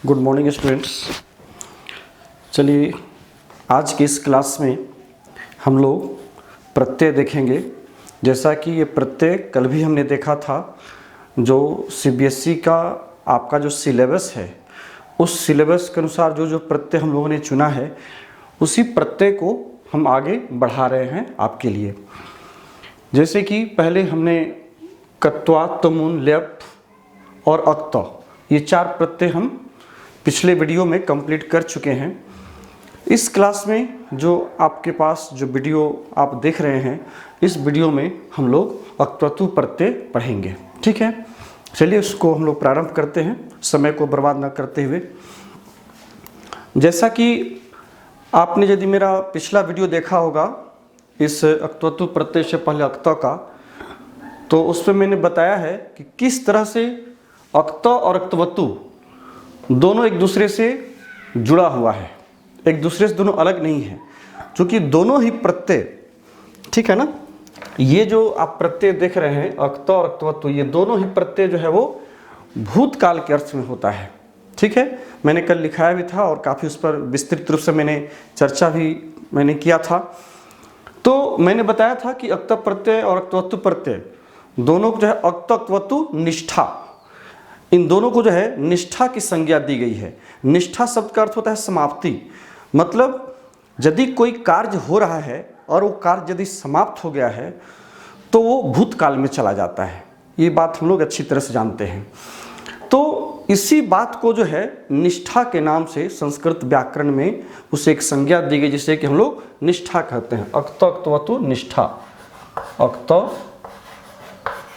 Good morning students. चलिए आज की इस क्लास में हम लोग प्रत्यय देखेंगे। जैसा कि ये प्रत्यय कल भी हमने देखा था, जो सीबीएसई का आपका जो सिलेबस है उस सिलेबस के अनुसार जो जो प्रत्यय हम लोगों ने चुना है उसी प्रत्यय को हम आगे बढ़ा रहे हैं आपके लिए। जैसे कि पहले हमने कत्वा, तमुन, ल्यप और अक्त, ये चार प्रत्यय हम पिछले वीडियो में कंप्लीट कर चुके हैं। इस क्लास में जो आपके पास जो वीडियो आप देख रहे हैं, इस वीडियो में हम लोग अक्तवतु प्रत्यय पढ़ेंगे। ठीक है, चलिए उसको हम लोग प्रारंभ करते हैं समय को बर्बाद न करते हुए। जैसा कि आपने यदि मेरा पिछला वीडियो देखा होगा इस अक्तवतु प्रत्यय से पहले अक्त का, तो उसमें मैंने बताया है कि किस तरह से अक्त और अक्तवतु दोनों एक दूसरे से जुड़ा हुआ है, एक दूसरे से दोनों अलग नहीं है, क्योंकि दोनों ही प्रत्यय, ठीक है ना, ये जो आप प्रत्यय देख रहे हैं अक्त और अक्तवतु, ये दोनों ही प्रत्यय जो है वो भूतकाल के अर्थ में होता है। ठीक है, मैंने कल लिखाया भी था और काफ़ी उस पर विस्तृत रूप से मैंने चर्चा भी किया था। तो मैंने बताया था कि अक्त प्रत्यय और अक्तवतु प्रत्यय दोनों को जो है अक्त अक्तवतु निष्ठा, इन दोनों को जो है निष्ठा की संज्ञा दी गई है। निष्ठा शब्द का अर्थ होता है समाप्ति, मतलब यदि कोई कार्य हो रहा है और वो कार्य यदि समाप्त हो गया है तो वो भूतकाल में चला जाता है। ये बात हम लोग अच्छी तरह से जानते हैं। तो इसी बात को जो है निष्ठा के नाम से संस्कृत व्याकरण में उसे एक संज्ञा दी गई, जिसे कि हम लोग निष्ठा कहते हैं। अक्त अक्तवतु निष्ठा, अक्त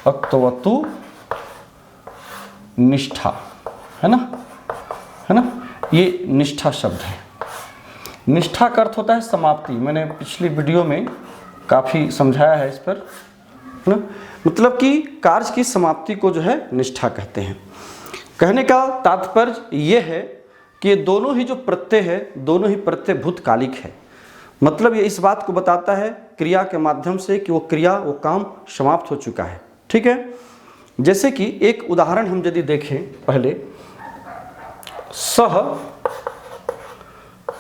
अक्तवतु निष्ठा, है ना, ये निष्ठा शब्द है। निष्ठा का अर्थ होता है समाप्ति। मैंने पिछली वीडियो में काफ़ी समझाया है इस पर, है ना, मतलब कि कार्य की समाप्ति को जो है निष्ठा कहते हैं। कहने का तात्पर्य ये है कि ये दोनों ही जो प्रत्यय है, दोनों ही प्रत्यय भूतकालिक है। मतलब ये इस बात को बताता है क्रिया के माध्यम से कि वो क्रिया, वो काम समाप्त हो चुका है। ठीक है, जैसे कि एक उदाहरण हम यदि देखें पहले, सह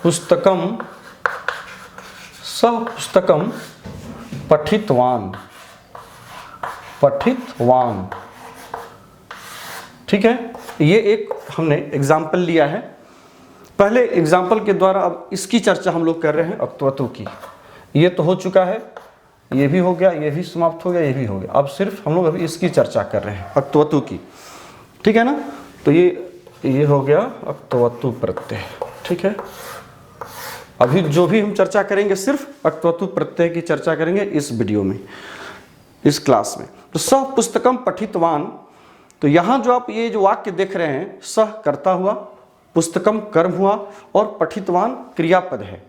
पुस्तकम पठितवान, ठीक है, ये एक हमने एग्जाम्पल लिया है। पहले एग्जाम्पल के द्वारा अब इसकी चर्चा हम लोग कर रहे हैं अक्तवतु की। ये तो हो चुका है, ये भी हो गया, ये भी समाप्त हो गया, ये भी हो गया। अब सिर्फ हम लोग अभी इसकी चर्चा कर रहे हैं अक्तवतु की। ठीक है ना, तो ये हो गया अक्तवतु प्रत्यय। ठीक है, अभी जो भी हम चर्चा करेंगे सिर्फ अक्तवतु प्रत्यय की चर्चा करेंगे इस वीडियो में, इस क्लास में। तो सह पुस्तकम पठितवान, तो यहाँ जो आप ये जो वाक्य देख रहे हैं, सह कर्ता हुआ, पुस्तकम कर्म हुआ और पठितवान क्रियापद है।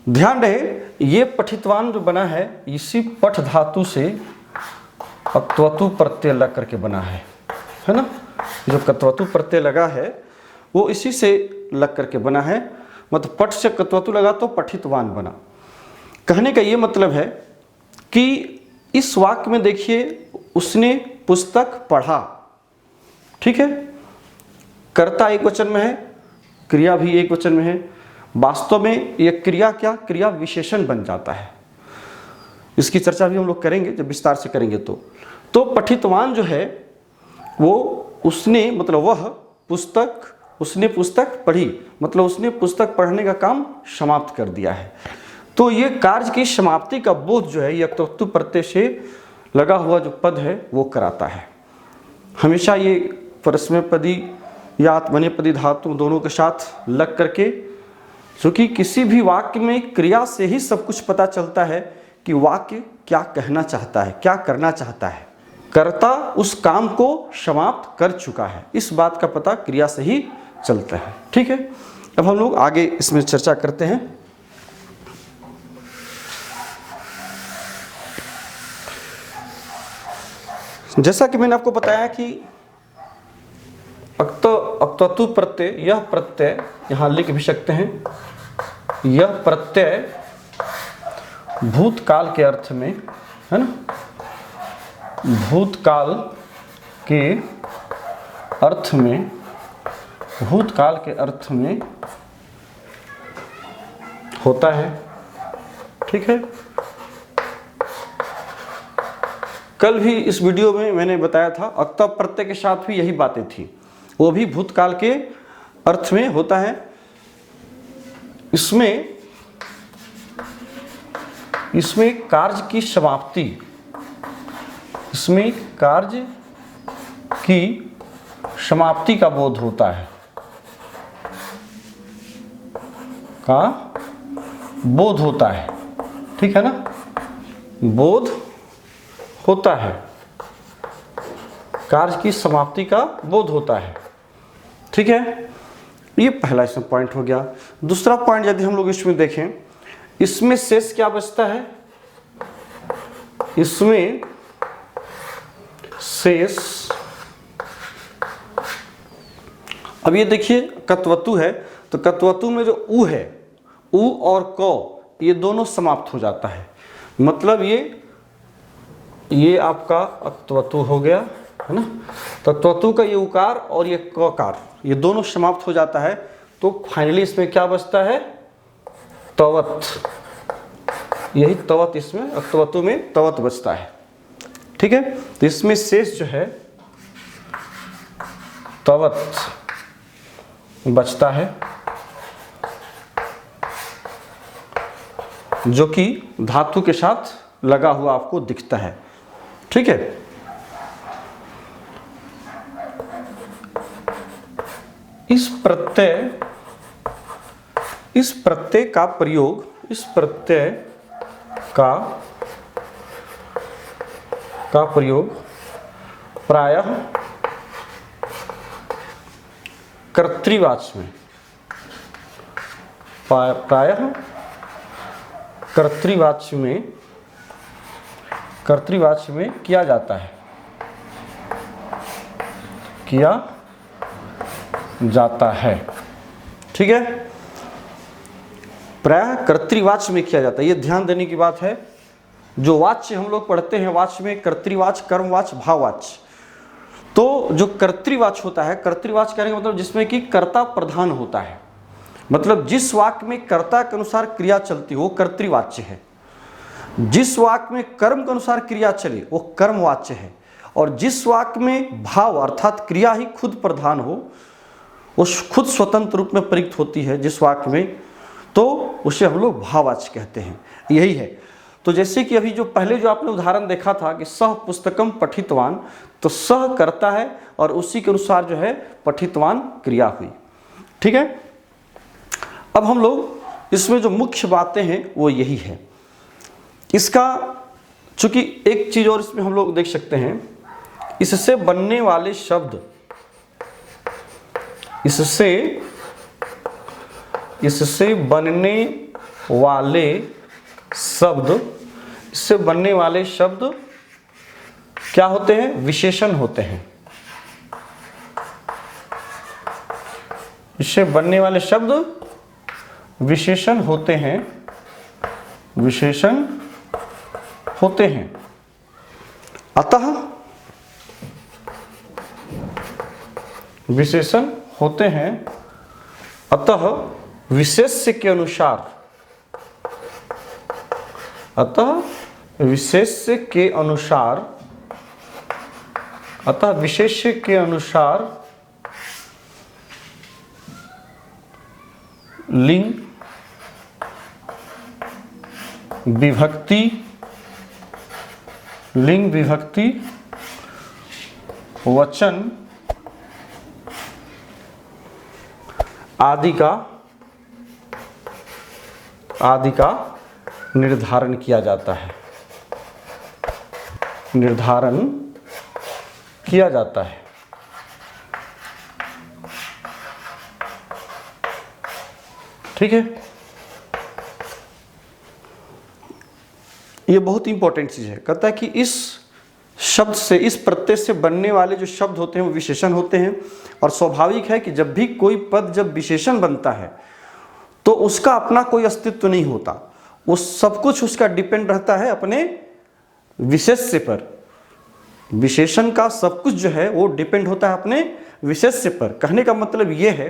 ध्यान रहे ये पठितवान जो बना है इसी पठ धातु से अक्तवतु प्रत्यय लग करके बना है ना। जो कत्वतु प्रत्यय लगा है वो इसी से लग करके बना है, मतलब पठ से कत्वतु लगा तो पठितवान बना। कहने का ये मतलब है कि इस वाक्य में देखिए, उसने पुस्तक पढ़ा। ठीक है, कर्ता एक वचन में है, क्रिया भी एक वचन में है। वास्तव में यह क्रिया क्या, क्रिया विशेषण बन जाता है। इसकी चर्चा भी हम लोग करेंगे जब विस्तार से करेंगे। तो पठितवान जो है वो उसने, मतलब वह पुस्तक, उसने पुस्तक पढ़ी, मतलब उसने पुस्तक पढ़ने का काम समाप्त कर दिया है। तो ये कार्य की समाप्ति का बोध जो है ये अक्तवतु प्रत्यय से लगा हुआ जो पद है वो कराता है। हमेशा ये परस्मैपदी या आत्मनेपदी धातु दोनों के साथ लग करके, क्योंकि किसी भी वाक्य में क्रिया से ही सब कुछ पता चलता है कि वाक्य क्या कहना चाहता है, क्या करना चाहता है। कर्ता उस काम को समाप्त कर चुका है, इस बात का पता क्रिया से ही चलता है। ठीक है, अब हम लोग आगे इसमें चर्चा करते हैं। जैसा कि मैंने आपको बताया कि अक्तवतु प्रत्यय, यह प्रत्यय यहाँ लिख भी सकते हैं, यह प्रत्यय भूतकाल के अर्थ में, है ना, भूतकाल के अर्थ में भूतकाल के अर्थ में होता है। ठीक है, कल भी इस वीडियो में मैंने बताया था अक्ता प्रत्यय के साथ भी यही बातें थी, वो भी भूतकाल के अर्थ में होता है। इसमें कार्य की समाप्ति, इसमें कार्य की समाप्ति का बोध होता है, का बोध होता है। ठीक है ना, बोध होता है, कार्य की समाप्ति का बोध होता है। ठीक है, ये पहला इसमें पॉइंट हो गया। दूसरा पॉइंट यदि हम लोग इसमें देखें, इसमें शेष क्या बचता है, इसमें शेष, अब ये देखिए कत्वतु है, तो कत्वतु में जो उ है, उ और क ये दोनों समाप्त हो जाता है। मतलब ये आपका अक्तवतु हो गया, है ना। तो त्वतु का ये उकार और ये ककार, ये दोनों समाप्त हो जाता है। तो फाइनली इसमें क्या बचता है, तवत। यही तवत, इसमें अक्तवतु में तवत बचता है। ठीक है, तो इसमें शेष जो है तवत बचता है, जो कि धातु के साथ लगा हुआ आपको दिखता है। ठीक है, इस प्रत्यय का प्रयोग, इस प्रत्यय का प्रयोग प्रायः कर्तृवाच्य में, प्रायः कर्तृवाच्य में किया जाता है, किया जाता है। ठीक है, प्रायः कर्तृवाच्य में किया जाता है। ये ध्यान देने की बात है। जो वाच्य हम लोग पढ़ते हैं, वाच्य में कर्तृवाच्य, कर्मवाच्य, भाववाच्य। तो जो कर्तृवाच्य होता है, कर्तृवाच्य कहने का मतलब जिसमें कि कर्ता प्रधान होता है, मतलब जिस वाक्य में कर्ता के अनुसार क्रिया चलती हो वो कर्तृवाच्य है। जिस वाक्य में कर्म के अनुसार क्रिया चले वो कर्मवाच्य है। और जिस वाक्य में भाव अर्थात क्रिया ही खुद प्रधान हो, वो खुद स्वतंत्र रूप में प्रयुक्त होती है जिस वाक्य में, तो उसे हम लोग भाववाच्य कहते हैं। यही है। तो जैसे कि अभी जो पहले जो आपने उदाहरण देखा था कि सह पुस्तकम पठितवान, तो सह करता है और उसी के अनुसार जो है पठितवान क्रिया हुई। ठीक है, अब हम लोग इसमें जो मुख्य बातें हैं वो यही है। इसका चूंकि एक चीज और इसमें हम लोग देख सकते हैं, इससे बनने वाले शब्द, इससे बनने वाले शब्द, इससे बनने वाले शब्द क्या होते हैं, विशेषण होते हैं। इससे बनने वाले शब्द विशेषण होते हैं, विशेषण होते हैं। अतः विशेषण होते हैं, अतः विशेष्य के अनुसार, अतः विशेष्य के अनुसार, अतः विशेष्य के अनुसार लिंग विभक्ति, लिंग विभक्ति वचन आदि का निर्धारण किया जाता है, निर्धारण किया जाता है। ठीक है, ये बहुत इंपॉर्टेंट चीज है। कहता है कि इस शब्द से, इस प्रत्यय से बनने वाले जो शब्द होते हैं वो विशेषण होते हैं। और स्वाभाविक है कि जब भी कोई पद जब विशेषण बनता है तो उसका अपना कोई अस्तित्व नहीं होता, वो सब कुछ उसका डिपेंड रहता है अपने विशेष्य पर। विशेषण का सब कुछ जो है वो डिपेंड होता है अपने विशेष्य पर। कहने का मतलब ये है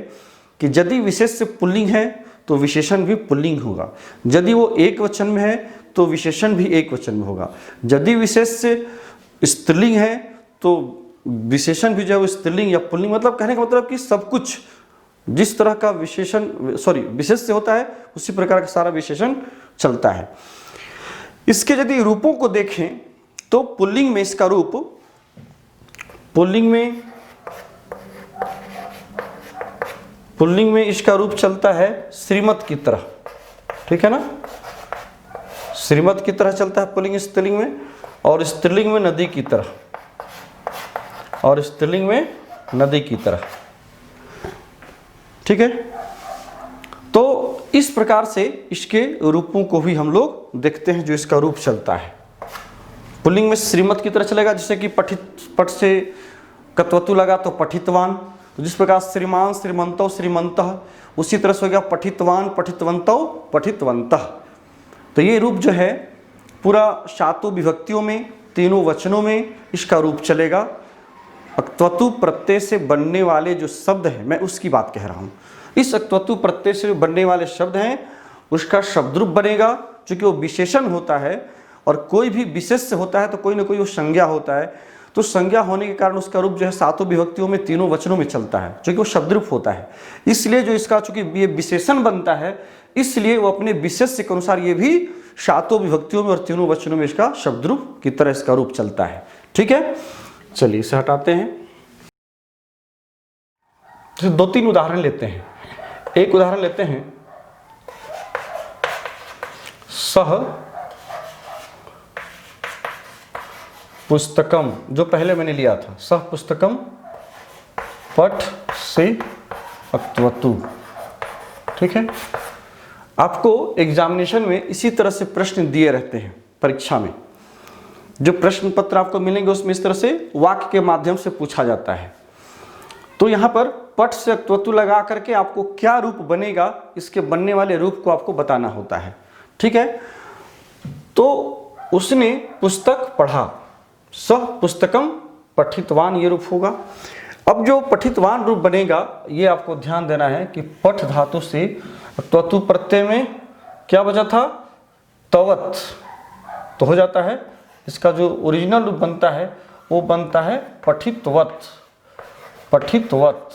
कि यदि विशेष्य पुल्लिंग है तो विशेषण भी पुल्लिंग होगा, यदि वो एक वचन में है तो विशेषण भी एक वचन में होगा, यदि विशेष्य स्त्रीलिंग है तो विशेषण भी जो है वो स्त्रीलिंग या पुल्लिंग। मतलब कहने का मतलब कि सब कुछ जिस तरह का विशेष्य होता है उसी प्रकार का सारा विशेषण चलता है। इसके यदि रूपों को देखें तो पुल्लिंग में इसका रूप, पुल्लिंग में इसका रूप चलता है श्रीमत की तरह, ठीक है ना, श्रीमत की तरह चलता है पुल्लिंग स्त्रीलिंग में, और स्त्रीलिंग में नदी की तरह, और स्त्रीलिंग में नदी की तरह, ठीक है। तो इस प्रकार से इसके रूपों को भी हम लोग देखते हैं जो इसका रूप चलता है। पुल्लिंग में श्रीमत की तरह चलेगा, जैसे कि पठ से कत्वतु लगा तो पठितवान, तो जिस प्रकार श्रीमान श्रीमंतो श्रीमंतः, उसी तरह से हो गया पठितवान पठितवंतो पठितवंतः। तो ये रूप जो है पूरा सातों विभक्तियों में तीनों वचनों में इसका रूप चलेगा। अक्त्वतु प्रत्यय से बनने वाले जो शब्द हैं, मैं उसकी बात कह रहा हूँ, इस अक्त्वतु प्रत्यय से बनने वाले शब्द हैं उसका शब्द रूप बनेगा, क्योंकि वो विशेषण होता है और कोई भी विशेष्य होता है तो कोई ना कोई वो संज्ञा होता है, तो संज्ञा होने के कारण उसका रूप जो है सातों विभक्तियों में तीनों वचनों में चलता है, क्योंकि वो शब्द रूप होता है। इसलिए जो इसका चूंकि ये विशेषण बनता है इसलिए वो अपने विशेष्य के अनुसार ये भी सातों विभक्तियों में और तीनों वचनों में इसका शब्द रूप की तरह इसका रूप चलता है, ठीक है। चलिए इसे हटाते हैं, तो दो तीन उदाहरण लेते हैं। एक उदाहरण लेते हैं, सह पुस्तकम, जो पहले मैंने लिया था, सह पुस्तकम पठ से अक्त्वतु, ठीक है। आपको एग्जामिनेशन में इसी तरह से प्रश्न दिए रहते हैं परीक्षा में, जो प्रश्न पत्र आपको मिलेंगे उसमें इस तरह से वाक्य के माध्यम से पूछा जाता है। तो यहाँ पर पठ से अक्त्वतु लगा करके आपको क्या रूप बनेगा, इसके बनने वाले रूप को आपको बताना होता है, ठीक है। तो उसने पुस्तक पढ़ा, सह पुस्तकम पठितवान ये रूप होगा। अब जो पठितवान रूप बनेगा ये आपको ध्यान देना है कि पठ धातु से अक्त्वतु प्रत्यय में क्या बचा था, तवत, तो हो जाता है इसका जो ओरिजिनल रूप बनता है वो बनता है पठितवत, पठितवत।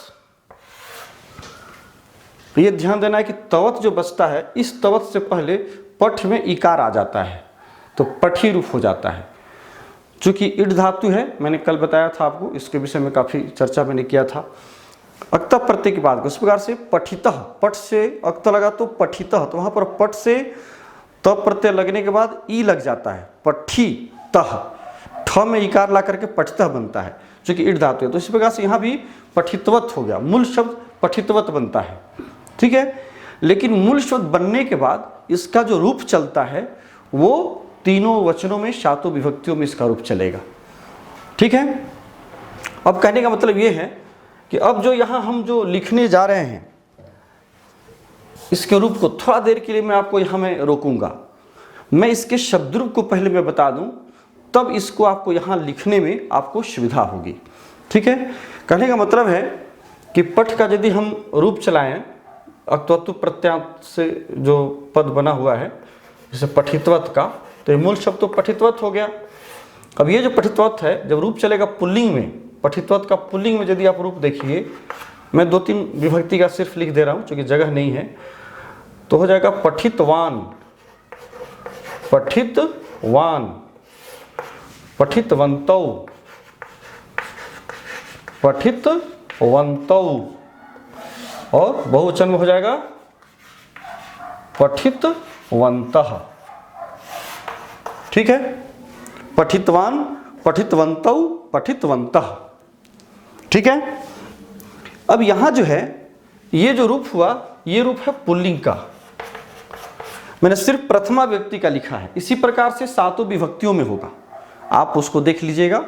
ये ध्यान देना है कि तवत जो बचता है, इस तवत से पहले पठ में इकार आ जाता है तो पठी रूप हो जाता है। चूंकि इड धातु है, मैंने कल बताया था आपको, इसके विषय में काफ़ी चर्चा मैंने किया था। अक्त प्रत्यय की बात, उस प्रकार से पठितः, पठ से अक्त लगा तो पठितः, तो वहाँ पर पठ से त प्रत्यय लगने के बाद ई लग जाता है, पठितः, ठ में इकार ला करके पठितः बनता है, चूंकि इड धातु है। तो इस प्रकार से यहाँ भी पठितवत हो गया, मूल शब्द पठितवत बनता है, ठीक है। लेकिन मूल शब्द बनने के बाद इसका जो रूप चलता है वो तीनों वचनों में सातों विभक्तियों में इसका रूप चलेगा, ठीक है। अब कहने का मतलब ये है कि अब जो यहाँ हम जो लिखने जा रहे हैं इसके रूप को थोड़ा देर के लिए मैं आपको यहाँ में रोकूंगा, मैं इसके शब्द रूप को पहले मैं बता दूं, तब इसको आपको यहाँ लिखने में आपको सुविधा होगी, ठीक है। कहने का मतलब है कि पठ का यदि हम रूप चलाएं अक्त्वतु प्रत्यय से जो पद बना हुआ है जैसे पठितवत का, तो ये मूल शब्द तो पठितवत हो गया। अब ये जो पठितवत है जब रूप चलेगा पुल्लिंग में, पठितवत का पुल्लिंग में यदि आप रूप देखिए, मैं दो तीन विभक्ति का सिर्फ लिख दे रहा हूँ क्योंकि जगह नहीं है, तो हो जाएगा पठितवान, पठितवान, पठितवंतौ, पठितवंतौ, और बहुवचन में हो जाएगा पठितवन्तः, ठीक है। पठितवान, पठितवन्तौ, पठितवन्तः, ठीक है। अब यहां जो है ये जो रूप हुआ ये रूप है पुल्लिंग का, मैंने सिर्फ प्रथमा व्यक्ति का लिखा है। इसी प्रकार से सातों विभक्तियों में होगा, आप उसको देख लीजिएगा,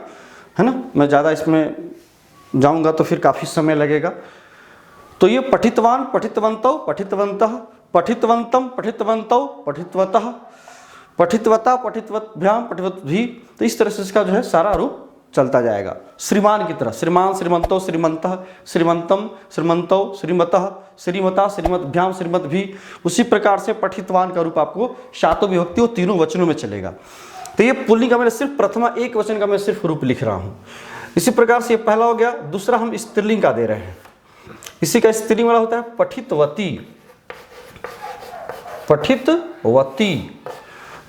है ना। मैं ज़्यादा इसमें जाऊंगा तो फिर काफ़ी समय लगेगा। तो ये पठितवान, पठितवन्तौ, पठितवन्तः, पठितवन्तं, पठितवन्तौ, पठितवतः, पठितवता, पठितवद्भ्याम, पठितवद्भिः, तो इस तरह से इसका जो है सारा रूप चलता जाएगा श्रीमान की तरह, श्रीमान, श्रीमंतो, श्रीमंतः, श्रीमंतम, श्रीमंतो, श्रीमतः, श्रीमता, श्रीमद्भ्याम, श्रीमद्भी। उसी प्रकार से पठितवान का रूप आपको सातों विभक्ति और तीनों वचनों में चलेगा। तो ये पुल्लिंग का मैंने सिर्फ प्रथमा एक वचन का मैं सिर्फ रूप लिख रहा हूँ। इसी प्रकार से ये पहला हो गया। दूसरा हम स्त्रीलिंग का दे रहे हैं, इसी का स्त्रीलिंग वाला होता है पठितवती, पठितवती।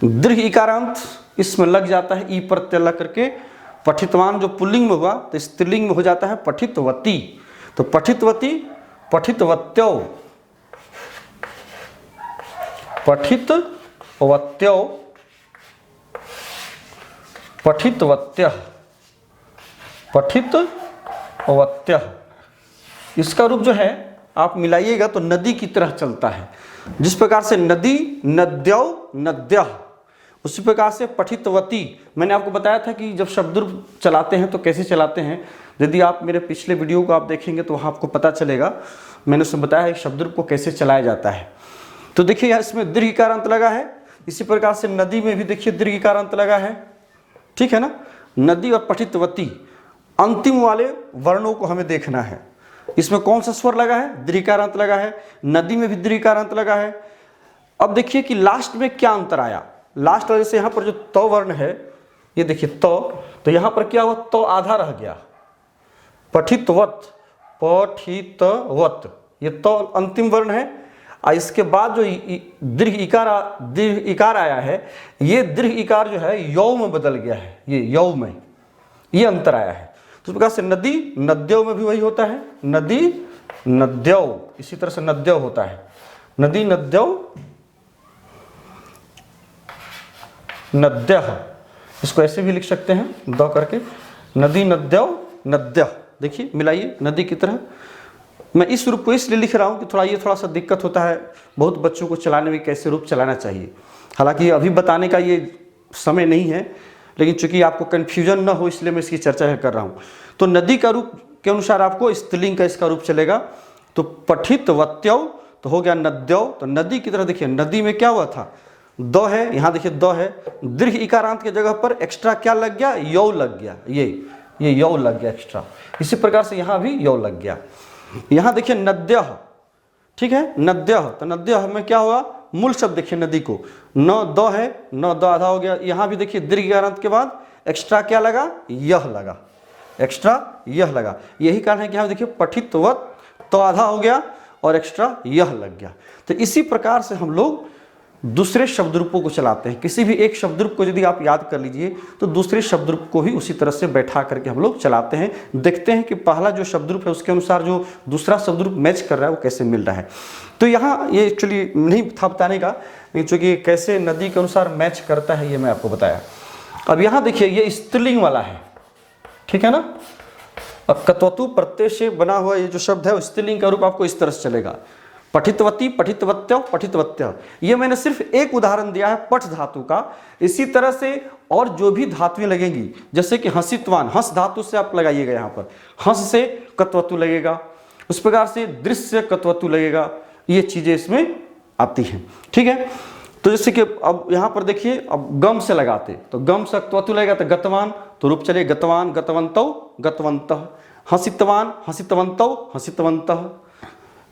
दीर्घ इकारांत इसमें लग जाता है, ई प्रत्यय लग करके पठितवान जो पुल्लिंग में हुआ तो स्त्रीलिंग में हो जाता है पठितवती। तो पठितवती, पठितवत्यो, पठितवत्यो, पठितवत्यः, पठितवत्यः। इसका रूप जो है आप मिलाइएगा तो नदी की तरह चलता है। जिस प्रकार से नदी, नद्यौ, नद्यः, उसी प्रकार से पठितवती। मैंने आपको बताया था कि जब शब्द रूप चलाते हैं तो कैसे चलाते हैं। यदि आप मेरे पिछले वीडियो को आप देखेंगे तो वहाँ आपको पता चलेगा, मैंने उसमें बताया है शब्द रूप को कैसे चलाया जाता है। तो देखिए यहाँ इसमें दीर्घ इकारांत लगा है, इसी प्रकार से नदी में भी देखिए दीर्घ इकारांत लगा है, ठीक है ना। नदी और पठितवती, अंतिम वाले वर्णों को हमें देखना है। इसमें कौन सा स्वर लगा है? दीर्घ इकारांत लगा है। नदी में भी दीर्घ इकारांत लगा है। अब देखिए कि लास्ट में क्या अंतर आया। लास्ट वाले से यहाँ पर जो तो वर्ण है, ये देखिए तो यहाँ पर क्या हुआ? तो आधा रह गया, पठितवत, पठितवत, ये तो अंतिम वर्ण है। और इसके बाद जो दीर्घ इकार आया है, ये दीर्घ इकार जो है यौ में बदल गया है, ये यौ में, ये अंतर आया है। तो इस प्रकार से नदी, नद्यों में भी वही होता है, नदी, नद्यों, इसी तरह से नद्यों होता है, नदी, नद्यों, नद्यः। इसको ऐसे भी लिख सकते हैं दो करके, नदी, नद्यों, नद्यः। देखिए मिलाइए, नदी की तरह। मैं इस रूप को इसलिए लिख रहा हूँ कि थोड़ा सा दिक्कत होता है बहुत बच्चों को चलाने में, कैसे रूप चलाना चाहिए। हालांकि अभी बताने का ये समय नहीं है, लेकिन चूंकि आपको कन्फ्यूजन ना हो इसलिए मैं इसकी चर्चा कर रहा हूँ। तो नदी का रूप के अनुसार आपको स्त्रीलिंग का इसका रूप चलेगा। तो पठितवत्यौ तो हो गया नद्यौ। तो नदी की तरह देखिए, नदी में क्या हुआ था? दो है, यहाँ देखिए दो है, दीर्घ इकारांत की जगह पर एक्स्ट्रा क्या लग गया? यौ लग गया, ये यौ लग गया एक्स्ट्रा। इसी प्रकार से यहाँ भी यौ लग गया। यहाँ देखिए नद्यः, ठीक है, नद्यः। तो नद्यः में क्या हुआ? मूल शब्द देखिए नदी को, न दो है, न दो आधा हो गया। यहाँ भी देखिए दीर्घ इकारांत के बाद एक्स्ट्रा क्या लगा? यह लगा, एक्स्ट्रा यह लगा। यही कारण है कि यहाँ देखिए पठितवत तो आधा हो गया और एक्स्ट्रा यह लग गया। तो इसी प्रकार से हम लोग दूसरे शब्द रूपों को चलाते हैं। किसी भी एक शब्द रूप को यदि आप याद कर लीजिए तो दूसरे शब्द रूप को भी उसी तरह से बैठा करके हम लोग चलाते हैं। देखते हैं कि पहला जो शब्द रूप है उसके अनुसार जो दूसरा शब्द रूप मैच कर रहा है वो कैसे मिल रहा है। तो यहाँ ये एक्चुअली नहीं था बताने का, चूँकि कैसे नदी के अनुसार मैच करता है ये मैं आपको बताया। अब यहाँ देखिए ये स्त्रीलिंग वाला है, ठीक है ना। अब कत्वतु प्रत्यय से बना हुआ ये जो शब्द है स्त्रीलिंग का रूप आपको इस तरह से चलेगा, पठितवती, पठितवत्यो, पठितवत्य। ये मैंने सिर्फ एक उदाहरण दिया है पठ धातु का। इसी तरह से और जो भी धातुएं लगेंगी, जैसे कि हंसितवान, हंस धातु से आप लगाइएगा, यहाँ पर हंस से कत्वतु लगेगा, उस प्रकार से दृश्य कत्वतु लगेगा। ये चीजें इसमें आती हैं, ठीक है। तो जैसे कि अब यहाँ पर देखिए, अब गम से लगाते तो गम से कत्वतु लगेगा तो गतवान, तो रूप चले गतवान, गतवंतौ, गतवंतः। हंसितवान, हंसितवंतौ, हंसितवंतः।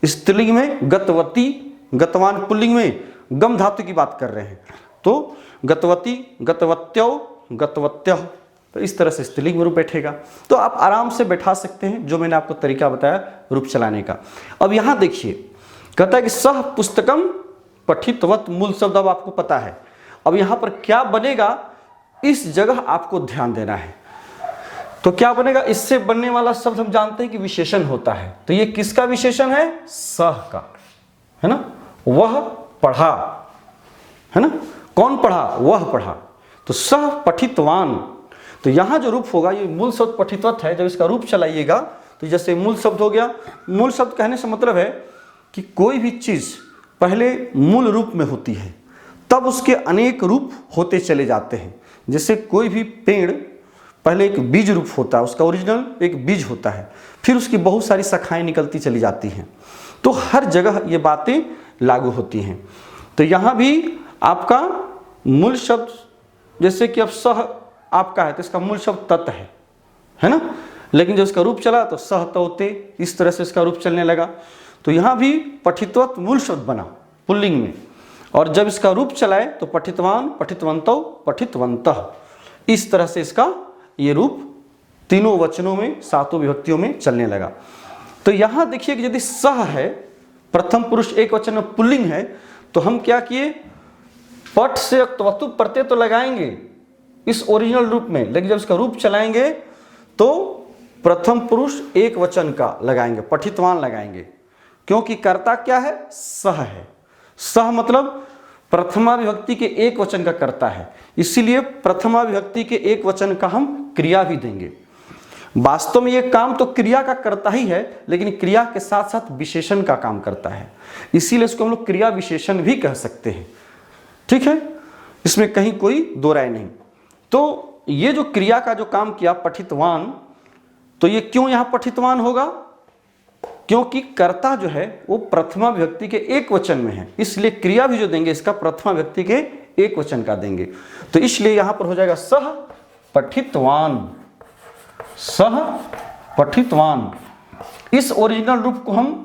स्त्रीलिंग में गतवती, गतवान पुल्लिंग में गम धातु की बात कर रहे हैं, तो गतवती, गतवत्यो, गतवत्यः। तो इस तरह से स्त्रीलिंग में रूप बैठेगा। तो आप आराम से बैठा सकते हैं, जो मैंने आपको तरीका बताया रूप चलाने का। अब यहाँ देखिए, कहता है कि सह पुस्तकम पठितवत, मूल शब्द अब आपको पता है। अब यहाँ पर क्या बनेगा इस जगह आपको ध्यान देना है। तो क्या बनेगा? इससे बनने वाला शब्द हम जानते हैं कि विशेषण होता है। तो ये किसका विशेषण है? सह का, है ना। वह पढ़ा, है ना। कौन पढ़ा? वह पढ़ा। तो सह पठितवान। तो यहां जो रूप होगा, ये मूल शब्द पठितवत है, जब इसका रूप चलाइएगा तो जैसे मूल शब्द हो गया। मूल शब्द कहने से मतलब है कि कोई भी चीज पहले मूल रूप में होती है, तब उसके अनेक रूप होते चले जाते हैं। जैसे कोई भी पेड़ पहले एक बीज रूप होता है, उसका ओरिजिनल एक बीज होता है, फिर उसकी बहुत सारी शाखाएं निकलती चली जाती हैं। तो हर जगह ये बातें लागू होती हैं। तो यहाँ भी आपका मूल शब्द, जैसे कि अब सह आपका है तो इसका मूल शब्द तत् है, है ना। लेकिन जब इसका रूप चला तो सह तौ ते, इस तरह से इसका रूप चलने लगा। तो यहाँ भी पठित्वत मूल शब्द बना पुल्लिंग में, और जब इसका रूप चलाए तो पठितवान, पठितवंतौ, पठितवन्तः, इस तरह से इसका ये रूप तीनों वचनों में, सातों विभक्तियों में चलने लगा। तो यहाँ देखिए कि यदि सह है, प्रथम पुरुष एक वचन में पुल्लिंग है, तो हम क्या किए, पठ से त्वतु प्रत्यय तो लगाएंगे इस ओरिजिनल रूप में, लेकिन जब इसका रूप चलाएंगे तो प्रथम पुरुष एक वचन का लगाएंगे, पठितवान लगाएंगे, क्योंकि कर्ता क्या है, सह है। सह मतलब प्रथमा विभक्ति के एक वचन का कर्ता है, इसीलिए प्रथमा विभक्ति के एक वचन का हम क्रिया भी देंगे। वास्तव में ये काम तो क्रिया का करता ही है, लेकिन क्रिया के साथ साथ विशेषण का काम करता है, इसीलिए इसको हम लोग क्रिया विशेषण भी कह सकते हैं। ठीक है, इसमें कहीं कोई दो राय नहीं। तो ये जो क्रिया का जो काम किया पठितवान, तो ये क्यों यहां पठितवान होगा, क्योंकि कर्ता जो है वो प्रथमा विभक्ति के एक वचन में है, इसलिए क्रिया भी जो देंगे इसका प्रथमा विभक्ति के एक वचन का देंगे। तो इसलिए यहां पर हो जाएगा सह पठितवान, सह पठितवान। इस ओरिजिनल रूप को हम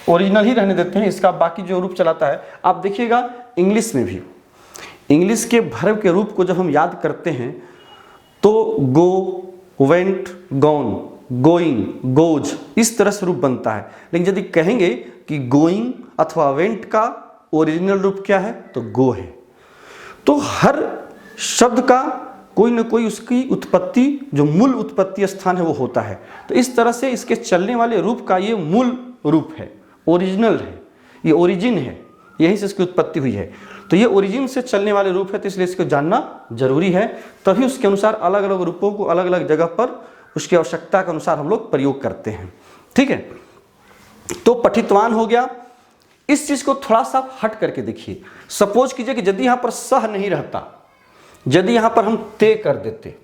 ओरिजिनल ही रहने देते हैं, इसका बाकी जो रूप चलाता है। आप देखिएगा इंग्लिश में भी, इंग्लिश के वर्ब के रूप को जब हम याद करते हैं तो गो, वेंट, गॉन, गोइंग, गोज, इस तरह से रूप बनता है। लेकिन यदि कहेंगे कि गोइंग अथवा वेंट का ओरिजिनल रूप क्या है, तो गो है। तो हर शब्द का कोई ना कोई उसकी उत्पत्ति, जो मूल उत्पत्ति स्थान है वो होता है। तो इस तरह से इसके चलने वाले रूप का ये मूल रूप है, ओरिजिनल है, ये ओरिजिन है, यहीं से इसकी उत्पत्ति हुई है। तो ये ओरिजिन से चलने वाले रूप है, तो इसलिए इसको जानना जरूरी है, तभी उसके अनुसार अलग अलग रूपों को अलग अलग जगह पर उसकी आवश्यकता के अनुसार हम लोग प्रयोग करते हैं। ठीक है, तो पठितवान हो गया। इस चीज को थोड़ा सा हट करके देखिए, सपोज कीजिए कि यदि यहां पर सह नहीं रहता, यदि यहां पर हम ते कर देते,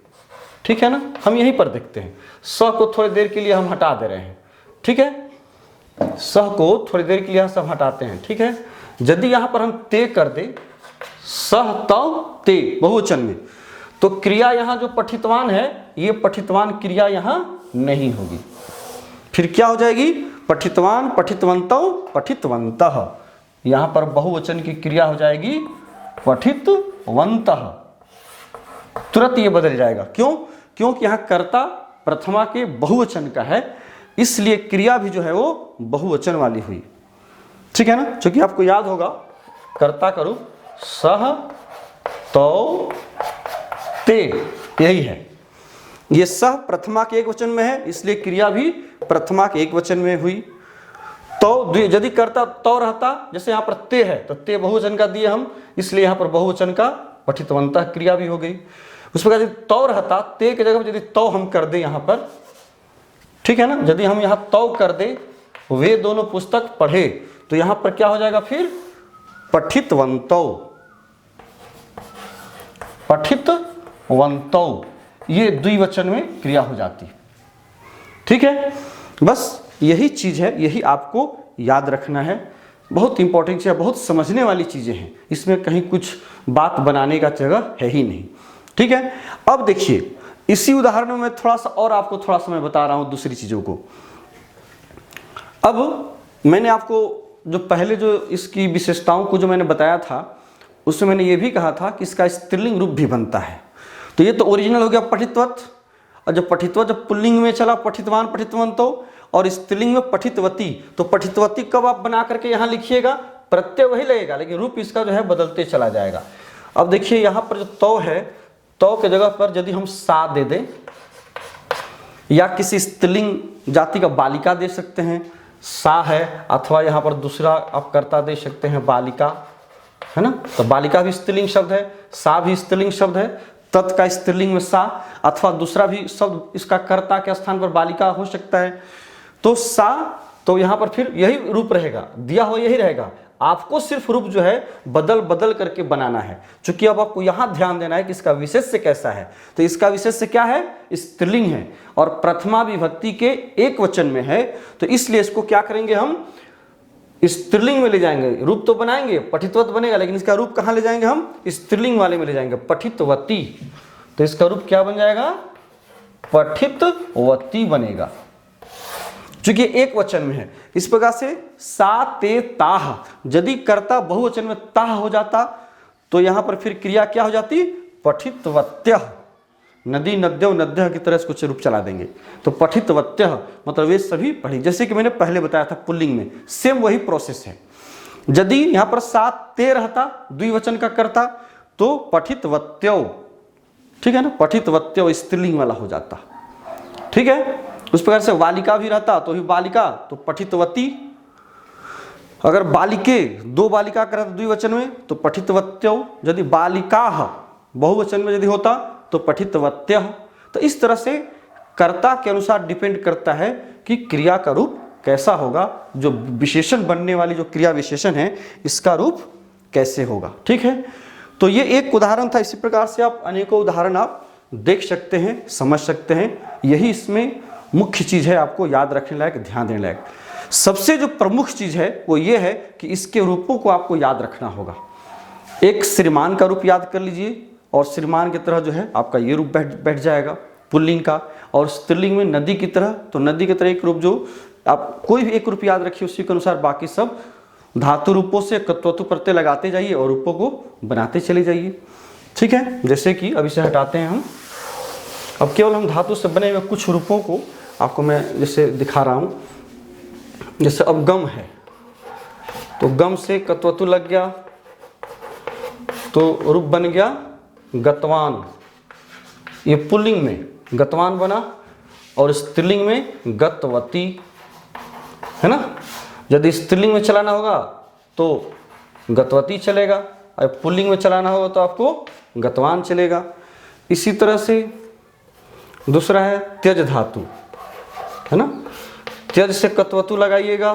ठीक है ना, हम यहीं पर देखते हैं स को थोड़ी देर के लिए हम हटा दे रहे हैं। ठीक है, सह को थोड़ी देर के लिए सब हटाते हैं। ठीक है, यदि यहां पर हम ते कर दे, सह तौ ते बहुवचन में, तो क्रिया यहां जो पठितवान है, ये पठितवान क्रिया यहां नहीं होगी। फिर क्या हो जाएगी, पठितवान, पठितवन्तौ, पठितवन्तः, यहां पर बहुवचन की क्रिया हो जाएगी पठितवन्तः। तुरंत ये बदल जाएगा, क्यों, क्योंकि यहां कर्ता प्रथमा के बहुवचन का है, इसलिए क्रिया भी जो है वो बहुवचन वाली हुई। ठीक है ना, क्योंकि आपको याद होगा कर्ता का रूप सह तौ ते, यही है। ये सह प्रथमा के एक वचन में है, इसलिए क्रिया भी प्रथमा के एक वचन में हुई। तो यदि कर्ता तौ रहता, जैसे यहाँ पर ते है, तो ते बहुवचन का दिए हम, इसलिए यहाँ पर बहुवचन का पठितवन्तः क्रिया भी हो गई। उस प्रकार यदि तौ रहता, ते की जगह यदि तौ हम कर दे यहाँ पर, ठीक है ना, यदि हम यहाँ तौ कर दे, वे दोनों पुस्तक पढ़े, तो यहां पर क्या हो जाएगा, फिर पठितवन्तौ, पठितवन्तौ, ये द्विवचन में क्रिया हो जाती। ठीक है, बस यही चीज है, यही आपको याद रखना है। बहुत इंपॉर्टेंट है, बहुत समझने वाली चीजें हैं, इसमें कहीं कुछ बात बनाने का जगह है ही नहीं। ठीक है, अब देखिए इसी उदाहरण में मैं थोड़ा सा और आपको थोड़ा सा मैं बता रहा हूं दूसरी चीजों को। अब मैंने आपको जो पहले जो इसकी विशेषताओं को जो मैंने बताया था, उसमें मैंने ये भी कहा था कि इसका स्त्रीलिंग रूप भी बनता है। तो ये तो ओरिजिनल हो गया पठितवत, और जब पठितवत जब पुल्लिंग में चला पठितवान, पठितवन्तौ, और स्त्रीलिंग में पठितवती, तो पठितवती कब आप बना करके यहाँ लिखिएगा, प्रत्यय वही लगेगा, लेकिन रूप इसका जो है बदलते चला जाएगा। अब देखिए यहाँ पर जो तौ है, तौ के जगह पर यदि हम सा दे दें, या किसी स्त्रीलिंग जाति का बालिका दे सकते हैं, सा है, अथवा यहाँ पर दूसरा आप कर्ता दे सकते हैं बालिका, है ना, तो बालिका भी स्त्रीलिंग शब्द है, सा भी स्त्रीलिंग शब्द है, तत् का स्त्रीलिंग में सा, अथवा दूसरा भी शब्द इसका कर्ता के स्थान पर बालिका हो सकता है। तो सा, तो यहाँ पर फिर यही रूप रहेगा, दिया हुआ यही रहेगा, आपको सिर्फ रूप जो है बदल बदल करके बनाना है। चूंकि अब आपको यहां ध्यान देना है कि इसका विशेष्य कैसा है, तो इसका विशेष्य क्या है, स्त्रीलिंग है, और प्रथमा विभक्ति के एक वचन में है, तो इसलिए इसको क्या करेंगे, हम स्त्रीलिंग में ले जाएंगे। रूप तो बनाएंगे, पठितवत बनेगा, लेकिन इसका रूप कहां ले जाएंगे, हम स्त्रीलिंग वाले में ले जाएंगे, पठितवती। तो इसका रूप क्या बन जाएगा, पठितवती बनेगा, चूंकि एक वचन में है। इस प्रकार से सा ते ताह, यदि कर्ता बहुवचन में ताह हो जाता तो यहां पर फिर क्रिया क्या हो जाती, पठितवत्यः। नदी नद्यो नद्यः की तरह से कुछ रूप चला देंगे तो पठितवत्यः मतलब वे सभी पढ़ी। जैसे कि मैंने पहले बताया था पुल्लिंग में सेम वही प्रोसेस है। यदि यहां पर सात ते रहता द्विवचन का करता तो पठितवत्यो, ठीक है ना, पठितवत्यो स्त्रीलिंग वाला हो जाता, ठीक है। उस प्रकार से बालिका भी रहता तो ही बालिका तो पठितवती। अगर बालिके, दो बालिका का रहता द्विवचन में तो पठितवत्यो। यदि बालिकाः बहुवचन में यदि होता तो पठितवत्यः। तो इस तरह से कर्ता के अनुसार डिपेंड करता है कि क्रिया का रूप कैसा होगा, जो विशेषण बनने वाली जो क्रिया विशेषण है इसका रूप कैसे होगा, ठीक है। तो ये एक उदाहरण था। इसी प्रकार से आप अनेकों उदाहरण आप देख सकते हैं, समझ सकते हैं। यही इसमें मुख्य चीज है, आपको याद रखने लायक, ध्यान देने लायक। सबसे जो प्रमुख चीज है वो ये है कि इसके रूपों को आपको याद रखना होगा। एक श्रीमान का रूप याद कर लीजिए और श्रीमान की तरह जो है आपका ये रूप बैठ जाएगा पुल्लिंग का। और स्त्रीलिंग में नदी की तरह, तो नदी की तरह एक रूप, जो आप कोई भी एक रूप याद रखिए उसी के अनुसार बाकी सब धातु रूपों से कत्वतु प्रत्यय लगाते जाइए और रूपों को बनाते चले जाइए, ठीक है। जैसे कि अभी से हटाते हैं हम, अब केवल हम धातु से बने हुए कुछ रूपों को आपको मैं जैसे दिखा रहा हूँ। जैसे अब गम है तो गम से कत्वतु लग गया तो रूप बन गया गतवान। ये पुल्लिंग में गतवान बना और स्त्रीलिंग में गतवती, है ना। यदि स्त्रीलिंग में चलाना होगा तो गतवती चलेगा और पुल्लिंग में चलाना होगा तो आपको गतवान चलेगा। इसी तरह से दूसरा है त्यज धातु, है ना। त्यज से कत्वतु लगाइएगा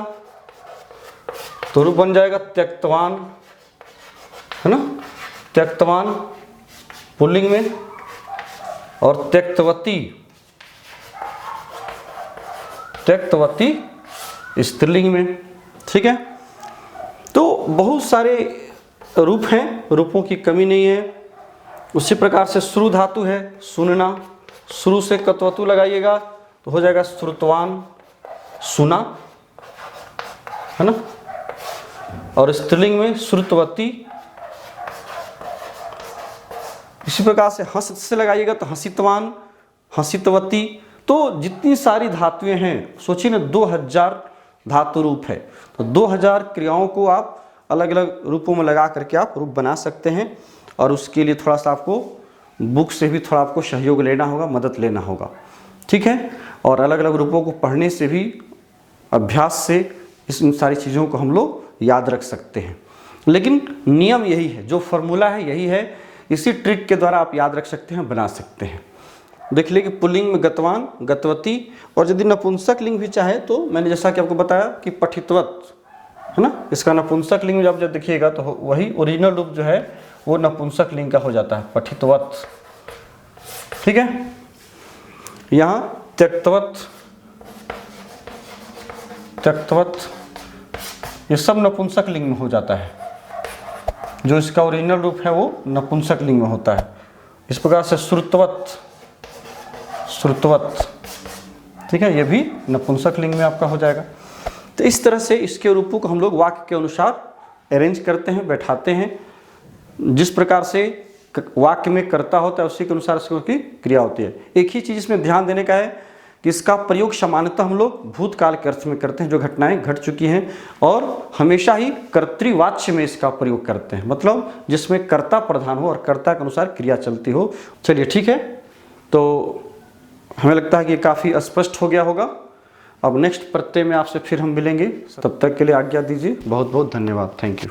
तो रूप बन जाएगा त्यक्तवान, है ना। त्यक्तवान पुल्लिंग में और त्यक्तवती स्त्रीलिंग में, ठीक है। तो बहुत सारे रूप हैं, रूपों की कमी नहीं है। उसी प्रकार से श्रु धातु है, सुनना, श्रु से कत्वतु लगाइएगा तो हो जाएगा श्रुतवान, सुना, है ना। और स्त्रीलिंग में श्रुतवती। इसी प्रकार से हंस से लगाइएगा तो हंसितवान, हंसितवती। तो जितनी सारी धातुएं हैं, सोचिए ना 2000 धातु रूप है, तो 2000 क्रियाओं को आप अलग अलग रूपों में लगा करके आप रूप बना सकते हैं। और उसके लिए थोड़ा सा आपको बुक से भी थोड़ा आपको सहयोग लेना होगा, मदद लेना होगा, ठीक है। और अलग अलग रूपों को पढ़ने से भी, अभ्यास से इन सारी चीज़ों को हम लोग याद रख सकते हैं। लेकिन नियम यही है, जो फॉर्मूला है यही है, इसी ट्रिक के द्वारा आप याद रख सकते हैं, बना सकते हैं। देख लीजिए कि पुल्लिंग में गतवान, गतवती, और यदि नपुंसक लिंग भी चाहे तो मैंने जैसा कि आपको बताया कि पठितवत, है ना। इसका नपुंसक लिंग जब देखिएगा तो वही ओरिजिनल रूप जो है वो नपुंसक लिंग का हो जाता है, पठितवत, ठीक है। यहाँ त्यक्तवत, त्यक्तवत, ये सब नपुंसक लिंग में हो जाता है। जो इसका ओरिजिनल रूप है वो नपुंसक लिंग में होता है। इस प्रकार से श्रुतवत, श्रुतवत, ठीक है, ये भी नपुंसक लिंग में आपका हो जाएगा। तो इस तरह से इसके रूपों को हम लोग वाक्य के अनुसार अरेंज करते हैं, बैठाते हैं। जिस प्रकार से वाक्य में कर्ता होता है उसी के अनुसार उसकी क्रिया होती है। एक ही चीज़ इसमें ध्यान देने का है कि इसका प्रयोग सामान्यतः हम लोग भूतकाल के अर्थ में करते हैं, जो घटनाएं घट चुकी हैं, और हमेशा ही कर्तृवाच्य में इसका प्रयोग करते हैं, मतलब जिसमें कर्ता प्रधान हो और कर्ता के अनुसार क्रिया चलती हो। चलिए ठीक है, तो हमें लगता है कि काफ़ी स्पष्ट हो गया होगा। अब नेक्स्ट प्रत्यय में आपसे फिर हम मिलेंगे, तब तक के लिए आज्ञा दीजिए। बहुत बहुत धन्यवाद, थैंक यू।